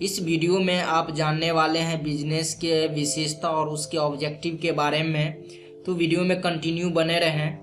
इस वीडियो में आप जानने वाले हैं बिजनेस के विशेषता और उसके ऑब्जेक्टिव के बारे में। तो वीडियो में कंटिन्यू बने रहें।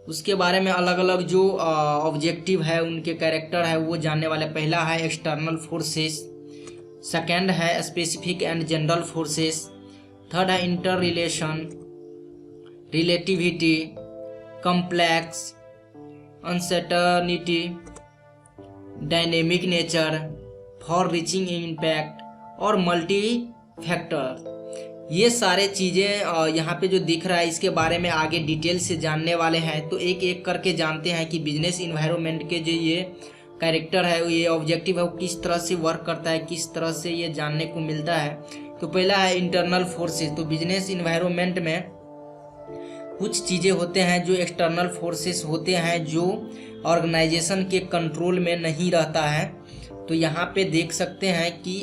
उसके बारे में अलग अलग जो ऑब्जेक्टिव है, उनके कैरेक्टर है, वो जानने वाले। पहला है एक्सटर्नल फोर्सेस, सेकंड है specific and general forces, third है inter relation, relativity, complex, uncertainty, dynamic nature, far reaching impact और मल्टी फैक्टर। ये सारे चीज़ें यहाँ पे जो दिख रहा है, इसके बारे में आगे डिटेल से जानने वाले हैं। तो एक एक करके जानते हैं कि बिजनेस इन्वायरमेंट के जो ये कैरेक्टर है, ये ऑब्जेक्टिव है, वो किस तरह से वर्क करता है, किस तरह से ये जानने को मिलता है। तो पहला है इंटरनल फोर्सेस। तो बिजनेस इन्वायरमेंट में कुछ चीज़ें होते हैं जो एक्सटर्नल फोर्सेस होते हैं, जो ऑर्गेनाइजेशन के कंट्रोल में नहीं रहता है। तो यहाँ पे देख सकते हैं कि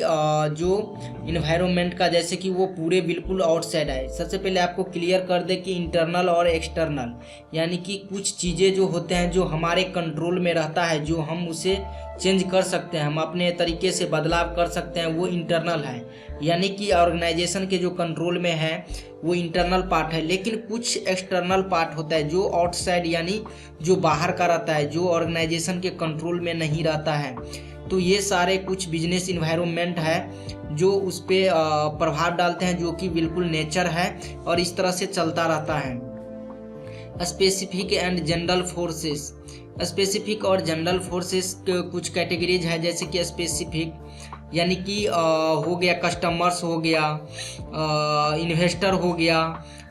जो इन्वायरमेंट का, जैसे कि वो पूरे बिल्कुल आउटसाइड है। सबसे पहले आपको क्लियर कर दे कि इंटरनल और एक्सटर्नल, यानी कि कुछ चीज़ें जो होते हैं जो हमारे कंट्रोल में रहता है, जो हम उसे चेंज कर सकते हैं, हम अपने तरीके से बदलाव कर सकते हैं, वो इंटरनल है। यानी कि ऑर्गेनाइजेशन के जो कंट्रोल में है वो इंटरनल पार्ट है। लेकिन कुछ एक्सटर्नल पार्ट होता है जो आउटसाइड, यानी जो बाहर का रहता है, जो ऑर्गेनाइजेशन के कंट्रोल में नहीं रहता है। तो ये सारे कुछ बिजनेस इन्वायरमेंट है जो उस पर प्रभाव डालते हैं, जो कि बिल्कुल नेचर है और इस तरह से चलता रहता है। Specific and general forces. Specific और जनरल फोर्सेस कुछ कैटेगरीज है, जैसे कि स्पेसिफिक यानी कि हो गया कस्टमर्स, हो गया इन्वेस्टर, हो गया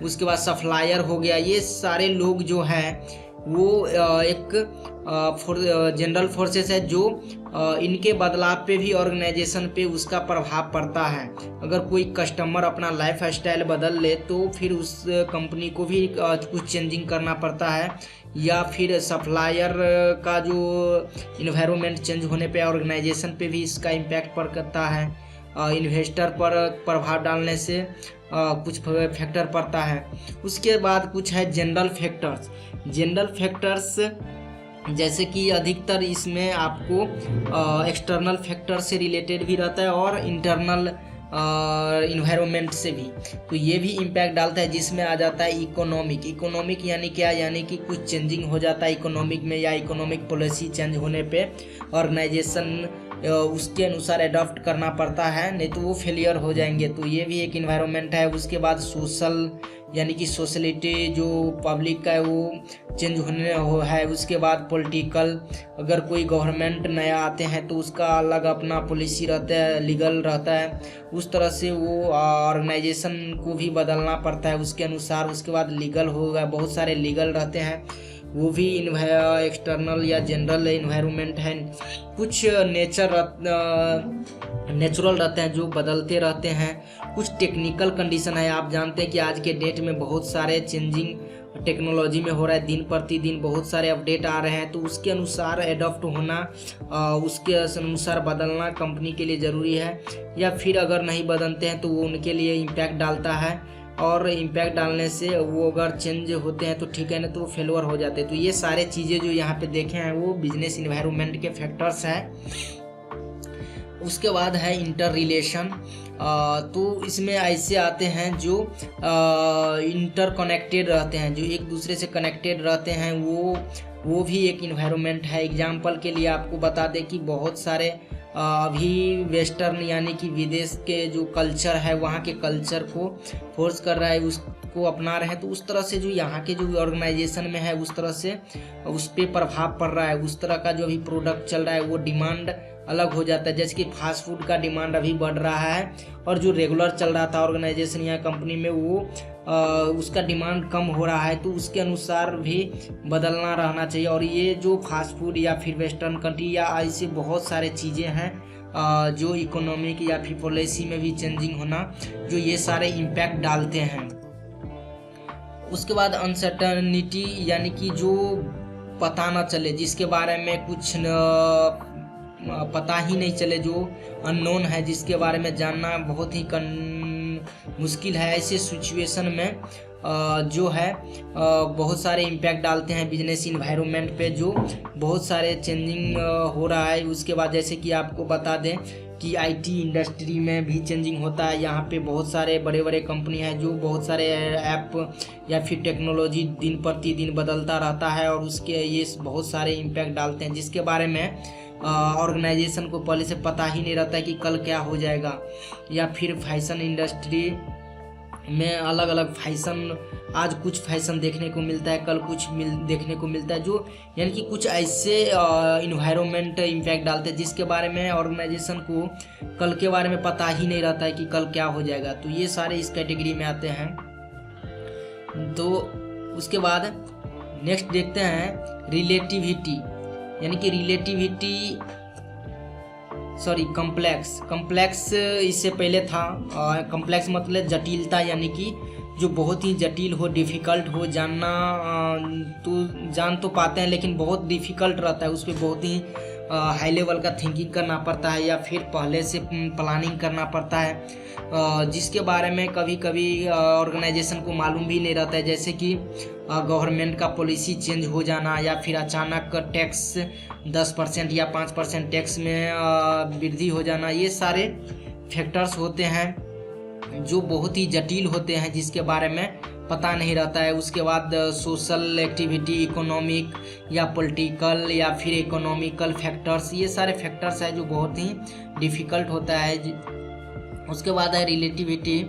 उसके बाद सप्लायर हो गया। ये सारे लोग जो हैं वो एक जनरल फोर्सेस है, जो इनके बदलाव पे भी ऑर्गेनाइजेशन पे उसका प्रभाव पड़ता है। अगर कोई कस्टमर अपना लाइफ स्टाइल बदल ले तो फिर उस कंपनी को भी कुछ चेंजिंग करना पड़ता है, या फिर सप्लायर का जो इन्वायरमेंट चेंज होने पे ऑर्गेनाइजेशन पे भी इसका इम्पैक्ट पड़ता है। इन्वेस्टर पर प्रभाव डालने से कुछ फैक्टर पड़ता है। उसके बाद कुछ है जनरल फैक्टर्स। जनरल फैक्टर्स जैसे कि अधिकतर इसमें आपको एक्सटर्नल फैक्टर से रिलेटेड भी रहता है और इंटरनल इन्वायरमेंट से भी। तो ये भी इम्पैक्ट डालता है, जिसमें आ जाता है इकोनॉमिक। इकोनॉमिक यानी क्या, यानी कि कुछ चेंजिंग हो जाता है इकोनॉमिक में, या इकोनॉमिक पॉलिसी चेंज होने पे ऑर्गेनाइजेशन उसके अनुसार अडॉप्ट करना पड़ता है, नहीं तो वो फेलियर हो जाएंगे। तो ये भी एक इन्वायरमेंट है। उसके बाद सोशल, यानी कि सोशलिटी जो पब्लिक का है वो चेंज होने है। उसके बाद पॉलिटिकल, अगर कोई गवर्नमेंट नया आते हैं तो उसका अलग अपना पॉलिसी रहता है, लीगल रहता है, उस तरह से वो ऑर्गेनाइजेशन को भी बदलना पड़ता है उसके अनुसार। उसके बाद लीगल होगा, बहुत सारे लीगल रहते हैं, वो भी एक्सटर्नल या जनरल इन्वायरमेंट है। कुछ नेचुरल रहते हैं जो बदलते रहते हैं। कुछ टेक्निकल कंडीशन है। आप जानते हैं कि आज के डेट में बहुत सारे चेंजिंग टेक्नोलॉजी में हो रहा है, दिन प्रतिदिन बहुत सारे अपडेट आ रहे हैं। तो उसके अनुसार एडॉप्ट होना, उसके अनुसार बदलना कंपनी के लिए ज़रूरी है। या फिर अगर नहीं बदलते हैं तो वो उनके लिए इम्पैक्ट डालता है, और इम्पैक्ट डालने से वो अगर चेंज होते हैं तो ठीक है, ना तो वो फेलवर हो जाते हैं। तो ये सारे चीज़ें जो यहाँ पे देखे हैं वो बिजनेस इन्वायरमेंट के फैक्टर्स हैं। उसके बाद है इंटर रिलेशन। तो इसमें ऐसे आते हैं जो इंटर कनेक्टेड रहते हैं, जो एक दूसरे से कनेक्टेड रहते हैं, वो भी एक इन्वायरमेंट है। एग्जाम्पल के लिए आपको बता दें कि बहुत सारे अभी वेस्टर्न, यानी कि विदेश के जो कल्चर है, वहाँ के कल्चर को फोर्स कर रहा है, उसको अपना रहे हैं। तो उस तरह से जो यहाँ के जो ऑर्गेनाइजेशन में है, उस तरह से उस पर प्रभाव पड़ रहा है। उस तरह का जो अभी प्रोडक्ट चल रहा है वो डिमांड अलग हो जाता है। जैसे कि फास्ट फूड का डिमांड अभी बढ़ रहा है, और जो रेगुलर चल रहा था ऑर्गेनाइजेशन या कंपनी में, वो उसका डिमांड कम हो रहा है। तो उसके अनुसार भी बदलना रहना चाहिए। और ये जो फास्ट फूड या फिर वेस्टर्न कंट्री या ऐसे बहुत सारे चीज़ें हैं जो इकोनॉमिक या फिर पॉलिसी में भी चेंजिंग होना, जो ये सारे इम्पैक्ट डालते हैं। उसके बाद अनसर्टनिटी, यानी कि जो पता ना चले, जिसके बारे में कुछ पता ही नहीं चले, जो अननोन है, जिसके बारे में जानना बहुत ही मुश्किल है। ऐसे सिचुएशन में जो है बहुत सारे इम्पैक्ट डालते हैं बिजनेस इन्वायरमेंट पे, जो बहुत सारे चेंजिंग हो रहा है। उसके बाद जैसे कि आपको बता दें कि आईटी इंडस्ट्री में भी चेंजिंग होता है। यहाँ पे बहुत सारे बड़े बड़े कंपनी हैं जो बहुत सारे ऐप या फिर टेक्नोलॉजी दिन प्रतिदिन बदलता रहता है, और उसके ये बहुत सारे इम्पैक्ट डालते हैं जिसके बारे में ऑर्गेनाइजेशन को पहले से पता ही नहीं रहता है कि कल क्या हो जाएगा। या फिर फैशन इंडस्ट्री में अलग अलग फैशन, आज कुछ फैशन देखने को मिलता है, कल कुछ देखने को मिलता है, जो यानी कि कुछ ऐसे इन्वायरमेंट इम्पैक्ट डालते हैं जिसके बारे में ऑर्गेनाइजेशन को कल के बारे में पता ही नहीं रहता है कि कल क्या हो जाएगा। तो ये सारे इस कैटेगरी में आते हैं। तो उसके बाद नेक्स्ट देखते हैं रिलेटिविटी, यानी कि कम्प्लेक्स इससे पहले था। कम्प्लेक्स मतलब जटिलता, यानी कि जो बहुत ही जटिल हो, डिफ़िकल्ट हो, जानना तो जान तो पाते हैं लेकिन बहुत डिफ़िकल्ट रहता है, उस पर बहुत ही हाई लेवल का थिंकिंग करना पड़ता है या फिर पहले से प्लानिंग करना पड़ता है, जिसके बारे में कभी कभी ऑर्गेनाइजेशन को मालूम भी नहीं रहता है। जैसे कि गवर्नमेंट का पॉलिसी चेंज हो जाना, या फिर अचानक टैक्स 10% या 5% टैक्स में वृद्धि हो जाना, ये सारे फैक्टर्स होते हैं जो बहुत ही जटिल होते हैं जिसके बारे में पता नहीं रहता है। उसके बाद सोशल एक्टिविटी, इकोनॉमिक या पॉलिटिकल या फिर इकोनॉमिकल फैक्टर्स, ये सारे फैक्टर्स हैं जो बहुत ही डिफ़िकल्ट होता है। उसके बाद है रिलेटिविटी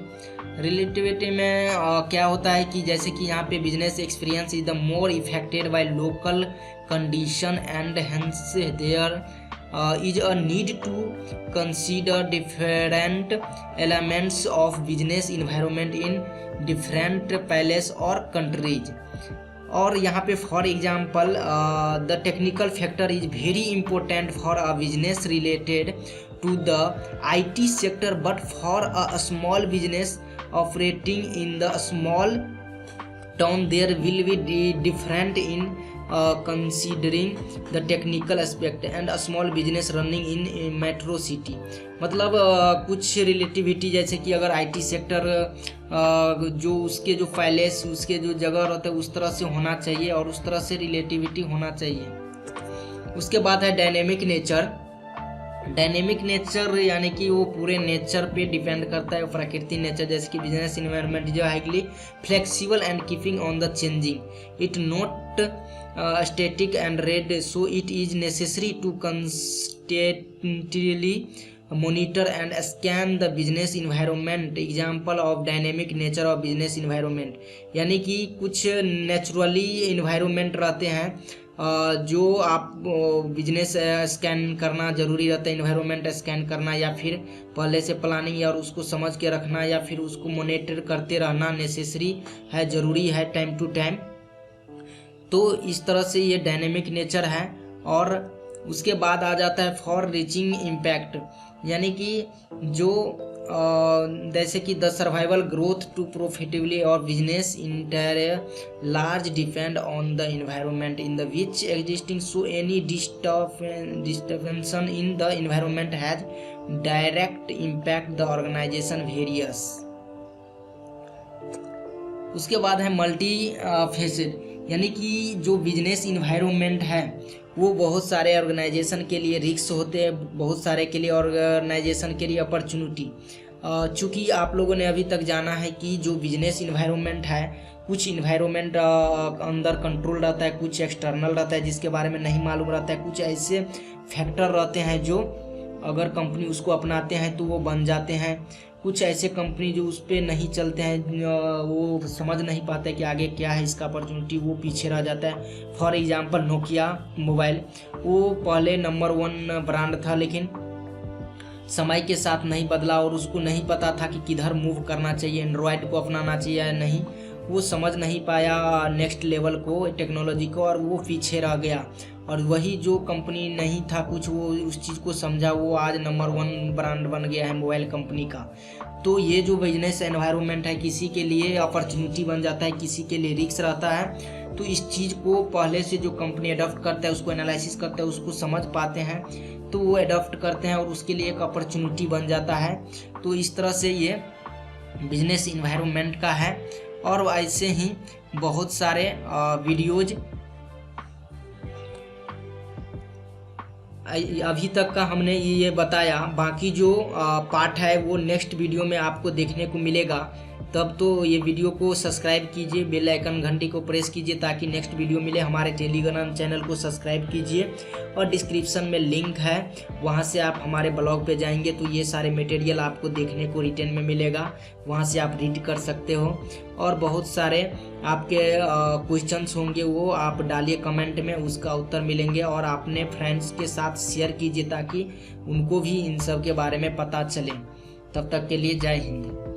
में क्या होता है कि जैसे कि यहाँ पे business experience is the more effected by local condition and hence there is a need to consider different elements of business environment in different places or countries। और यहाँ पे for example the technical factor is very important for a business related to the IT sector, but for a small business operating in the small town there will be different in considering the technical aspect and a small business running in metro city। मतलब कुछ relativity, जैसे कि अगर IT sector जो उसके जो palace, उसके जो जगह रहते हैं उस तरह से होना चाहिए और उस तरह से रिलेटिविटी होना चाहिए। उसके बाद है डायनेमिक नेचर, यानी कि वो पूरे नेचर पे डिपेंड करता है, प्राकृतिक नेचर। जैसे कि बिजनेस इन्वायरमेंट जो highly flexible and keeping on the changing, it not static and red, so it is necessary to constantly monitor and scan the business environment। Example of dynamic nature of business environment, यानी कि कुछ naturally environment रहते हैं जो आप business scan करना ज़रूरी रहता है, इन्वायरमेंट स्कैन करना, या फिर पहले से प्लानिंग और उसको समझ के रखना, या फिर उसको मॉनिटर करते रहना नेसेसरी है, ज़रूरी है टाइम टू टाइम। तो इस तरह से ये डायनेमिक नेचर है। और उसके बाद आ जाता है फॉर रीचिंग इम्पैक्ट, यानी कि जो जैसे कि the survival growth to profitably और business entire large depend on the environment in the which existing, so any disturbance in the environment has direct impact the organisation various. उसके बाद है multi facet, यानी कि जो बिजनेस इन्वायरमेंट है वो बहुत सारे ऑर्गेनाइजेशन के लिए रिस्क होते हैं, बहुत सारे के लिए ऑर्गेनाइजेशन के लिए अपॉर्चुनिटी। चूँकि आप लोगों ने अभी तक जाना है कि जो बिजनेस इन्वायरमेंट है, कुछ इन्वायरमेंट अंदर कंट्रोल रहता है, कुछ एक्सटर्नल रहता है जिसके बारे में नहीं मालूम रहता है, कुछ ऐसे फैक्टर रहते हैं जो अगर कंपनी उसको अपनाते हैं तो वो बन जाते हैं, कुछ ऐसे कंपनी जो उस पर नहीं चलते हैं, वो समझ नहीं पाते कि आगे क्या है इसका अपॉर्चुनिटी, वो पीछे रह जाता है। फॉर एग्जांपल नोकिया मोबाइल, वो पहले नंबर 1 ब्रांड था, लेकिन समय के साथ नहीं बदला और उसको नहीं पता था कि किधर मूव करना चाहिए, एंड्रॉयड को अपनाना चाहिए या नहीं, वो समझ नहीं पाया नेक्स्ट लेवल को, टेक्नोलॉजी को, और वो पीछे रह गया। और वही जो कंपनी नहीं था कुछ, वो उस चीज़ को समझा, वो आज नंबर 1 ब्रांड बन गया है मोबाइल कंपनी का। तो ये जो बिजनेस एनवायरनमेंट है, किसी के लिए अपॉर्चुनिटी बन जाता है, किसी के लिए रिस्क रहता है। तो इस चीज़ को पहले से जो कंपनी अडॉप्ट करता है, उसको एनालिसिस करता है, उसको समझ पाते हैं, तो वो अडॉप्ट करते हैं और उसके लिए एक अपॉर्चुनिटी बन जाता है। तो इस तरह से ये बिजनेस इन्वायरमेंट का है। और ऐसे ही बहुत सारे वीडियोज अभी तक का हमने ये बताया। बाकी जो पार्ट है वो नेक्स्ट वीडियो में आपको देखने को मिलेगा। तब तो ये वीडियो को सब्सक्राइब कीजिए, बेल आइकन घंटी को प्रेस कीजिए ताकि नेक्स्ट वीडियो मिले। हमारे टेलीग्राम चैनल को सब्सक्राइब कीजिए और डिस्क्रिप्शन में लिंक है, वहाँ से आप हमारे ब्लॉग पे जाएंगे तो ये सारे मटेरियल आपको देखने को रिटर्न में मिलेगा, वहाँ से आप रीड कर सकते हो। और बहुत सारे आपके क्वेश्चंस होंगे वो आप डालिए कमेंट में, उसका उत्तर मिलेंगे। और अपने फ्रेंड्स के साथ शेयर कीजिए ताकि उनको भी इन सब के बारे में पता चले। तब तक के लिए जय हिंद।